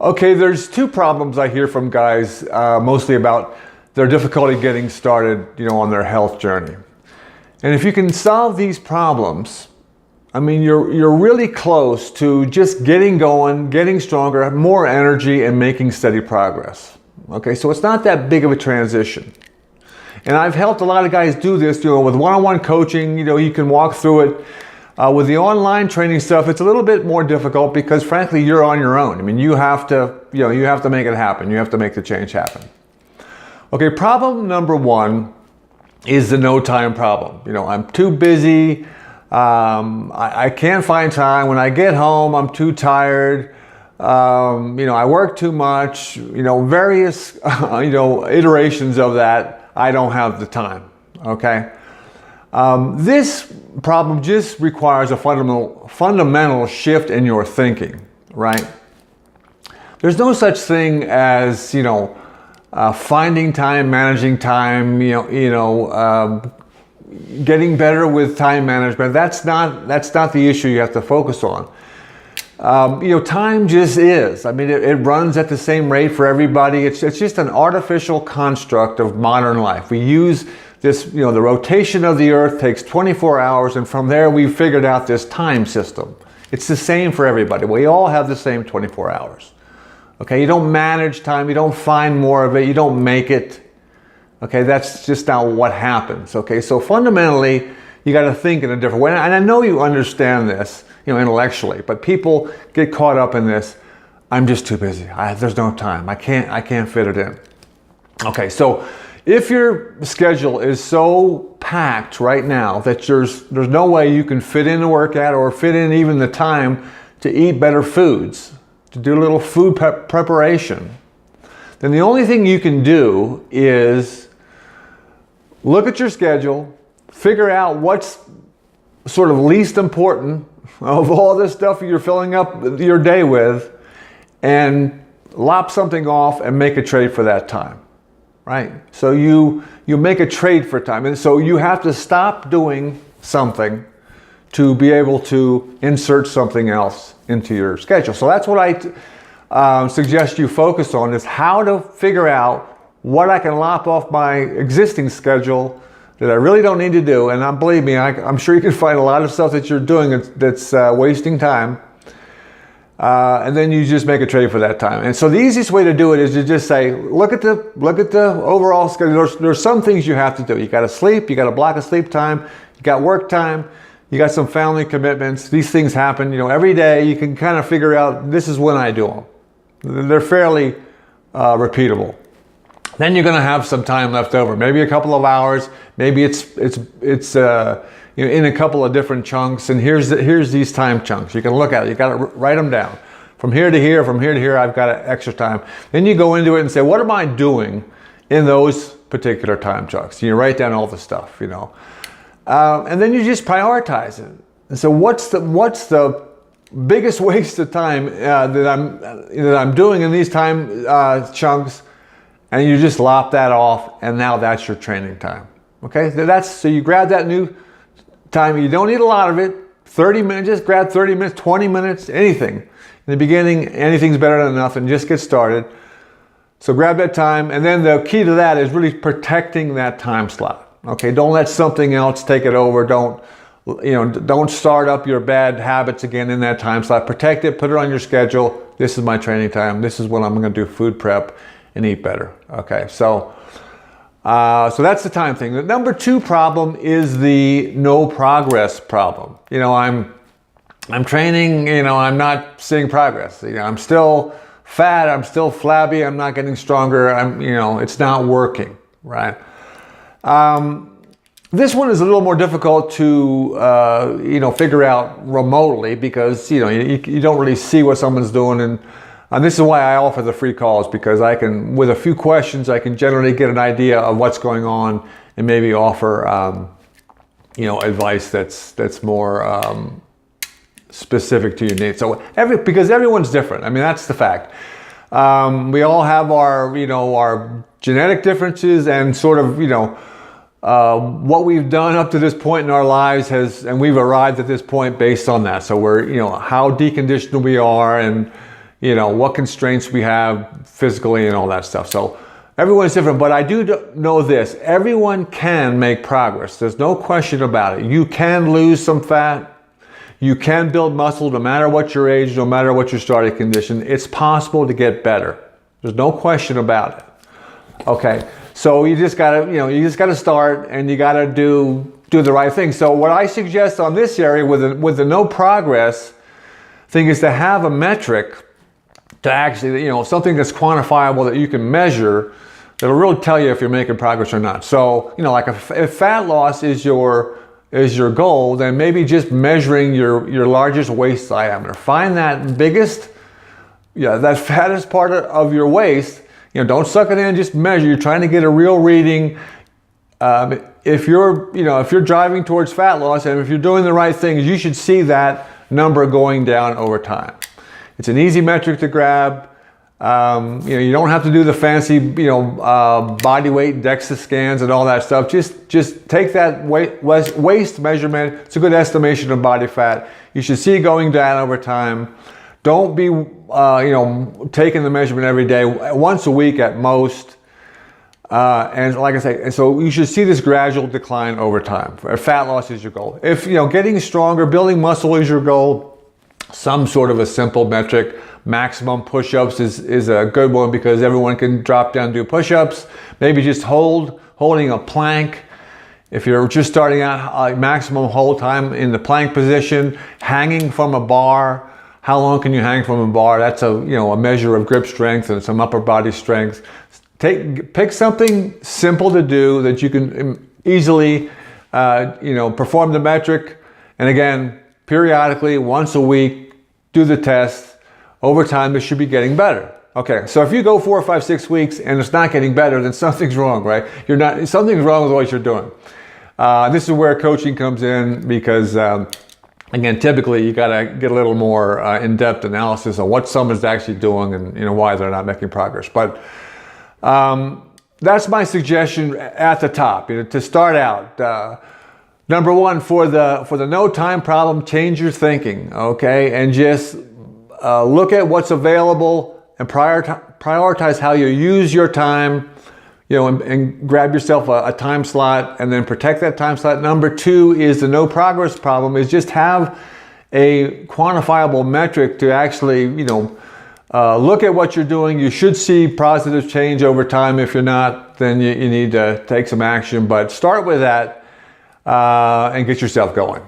Okay, there's two problems I hear from guys, mostly about their difficulty getting started, on their health journey. And if you can solve these problems, I mean, you're really close to just getting going, getting stronger, more energy, and making steady progress. Okay, so it's not that big of a transition. And I've helped a lot of guys do this, with one-on-one coaching. You can walk through it. With the online training stuff, it's a little bit more difficult because, frankly, you're on your own. I mean, you have to make it happen. You have to make the change happen. Okay, problem number one is the no time problem. I'm too busy. I can't find time. When I get home, I'm too tired. I work too much. Various, iterations of that. I don't have the time. Okay. This problem just requires a fundamental shift in your thinking, right? There's no such thing as, finding time, managing time, getting better with time management. That's not the issue you have to focus on. Time just is. I mean, it runs at the same rate for everybody. It's just an artificial construct of modern life. We use this, the rotation of the earth takes 24 hours, and from there we figured out this time system. It's the same for everybody. We all have the same 24 hours. Okay, you don't manage time, you don't find more of it, you don't make it. Okay, that's just not what happens. Okay, so fundamentally, you got to think in a different way. And I know you understand this, intellectually, but people get caught up in this. I'm just too busy. There's no time. I can't fit it in. Okay, so if your schedule is so packed right now that there's no way you can fit in a workout or fit in even the time to eat better foods, to do a little food preparation, then the only thing you can do is look at your schedule, figure out what's sort of least important of all this stuff you're filling up your day with, and lop something off and make a trade for that time. Right? So you make a trade for time. And so you have to stop doing something to be able to insert something else into your schedule. So that's what I suggest you focus on, is how to figure out what I can lop off my existing schedule that I really don't need to do. And believe me, I'm sure you can find a lot of stuff that you're doing that's wasting time. And then you just make a trade for that time. And so the easiest way to do it is to just say, look at the overall schedule. There's some things you have to do. You got to sleep. You got to block a sleep time. You got work time. You got some family commitments. These things happen. Every day you can kind of figure out, this is when I do them. They're fairly repeatable. Then you're going to have some time left over. Maybe a couple of hours. Maybe it's in a couple of different chunks, and here's these time chunks. You can look at it. You got to write them down. From here to here, from here to here, I've got extra time. Then you go into it and say, what am I doing in those particular time chunks? You write down all the stuff, and then you just prioritize it. And so what's the biggest waste of time that I'm doing in these time chunks? And you just lop that off, and now that's your training time. Okay, so you grab that new time. You don't need a lot of it. 30 minutes, just grab 30 minutes, 20 minutes, anything. In the beginning, anything's better than nothing. Just get started. So grab that time, and then the key to that is really protecting that time slot. Okay, don't let something else take it over. Don't start up your bad habits again in that time slot. Protect it, put it on your schedule. This is my training time. This is when I'm going to do food prep and eat better. Okay, so that's the time thing. The number two problem is the no progress problem. I'm training, I'm not seeing progress. I'm still fat, I'm still flabby, I'm not getting stronger, it's not working, right? This one is a little more difficult to, figure out remotely because, you don't really see what someone's doing. And this is why I offer the free calls, because with a few questions, I can generally get an idea of what's going on and maybe offer, advice that's more specific to your needs. So because everyone's different. I mean, that's the fact. We all have our genetic differences and sort of, what we've done up to this point in our lives and we've arrived at this point based on that. So we're, how deconditioned we are, and, what constraints we have physically and all that stuff. So everyone's different, but I do know this. Everyone can make progress. There's no question about it. You can lose some fat. You can build muscle no matter what your age, no matter what your starting condition. It's possible to get better. There's no question about it. Okay, so you just gotta start, and you gotta do the right thing. So what I suggest on this area with the no progress thing is to have a metric to actually, something that's quantifiable that you can measure that'll really tell you if you're making progress or not. So, like if fat loss is your goal, then maybe just measuring your largest waist diameter. Find that biggest, that fattest part of your waist. Don't suck it in, just measure. You're trying to get a real reading. If you're driving towards fat loss and if you're doing the right things, you should see that number going down over time. It's an easy metric to grab. You don't have to do the fancy, body weight DEXA scans and all that stuff. Just take that waist measurement. It's a good estimation of body fat. You should see it going down over time. Don't be, taking the measurement every day, once a week at most. And like I say, so you should see this gradual decline over time. Fat loss is your goal. If, getting stronger, building muscle is your goal, some sort of a simple metric. Maximum push-ups is a good one because everyone can drop down and do push-ups. Maybe just holding a plank. If you're just starting out, maximum hold time in the plank position. Hanging from a bar. How long can you hang from a bar? That's a measure of grip strength and some upper body strength. Pick something simple to do that you can easily perform the metric, and again, periodically, once a week, do the test. Over time, this should be getting better. Okay, so if you go 4, 5, 6 weeks and it's not getting better, then something's wrong, right? Something's wrong with what you're doing. This is where coaching comes in because, again, typically you gotta get a little more in-depth analysis on what someone's actually doing and why they're not making progress. But that's my suggestion at the top, to start out. Number one, for the no time problem, change your thinking, okay? And just look at what's available and prioritize how you use your time, and grab yourself a time slot and then protect that time slot. Number two is the no progress problem, is just have a quantifiable metric to actually, look at what you're doing. You should see positive change over time. If you're not, then you need to take some action, but start with that and get yourself going.